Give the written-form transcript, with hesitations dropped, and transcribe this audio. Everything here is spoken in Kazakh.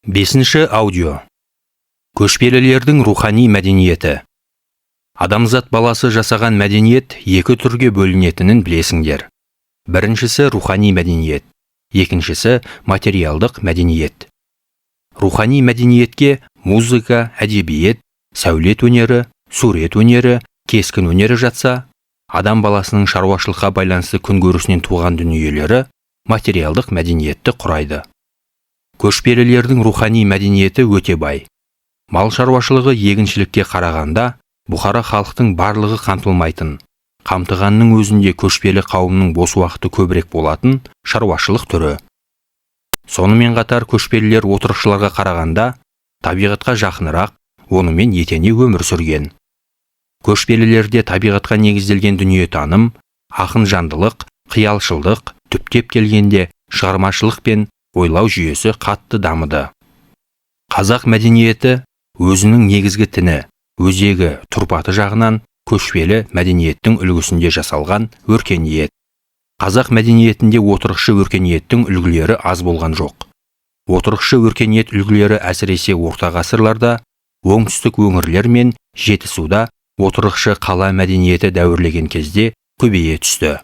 Бесінші аудио. Көшпелілердің рухани мәдениеті. Адамзат баласы жасаған мәдениет екі түрге бөлінетінін білесіңдер. Біріншісі рухани мәдениет, екіншісі материалдық мәдениет. Рухани мәдениетке музыка, әдебиет, сәулет өнері, сурет өнері, кескін өнері жатса, адам баласының шаруашылыққа байланысты күнкөрісінен туған дүниелері материалдық мәдениетті құрайды. Көшпелілердің рухани мәдениеті өте бай. Мал шаруашылығы егіншілікке қарағанда, бұқара халықтың барлығы қамтылмайтын, қамтығанның өзінде көшпелі қауымның бос уақыты көбірек болатын шаруашылық түрі. Сонымен қатар көшпелілер отырықшыларға қарағанда, табиғатқа жақынырақ, онымен етене өмір сүрген. Көшпелілерде табиғатқа негізделген дүниетаным, ақын-жандылық, қиялшылдық, түптеп келгенде шығармашылық пен ойлау жүйесі қатты дамыды. Қазақ мәдениеті өзінің негізгі тіні, өзегі, тұрпаты жағынан көшпелі мәдениеттің үлгісінде жасалған өркениет. Қазақ мәдениетінде отырықшы өркениеттің үлгілері аз болған жоқ. Отырықшы өркениет үлгілері әсіресе орта ғасырларда оңтүстік өңірлер мен Жетісуда отырықшы қала мәдениеті дәуірлеген кезде көбейе түсті.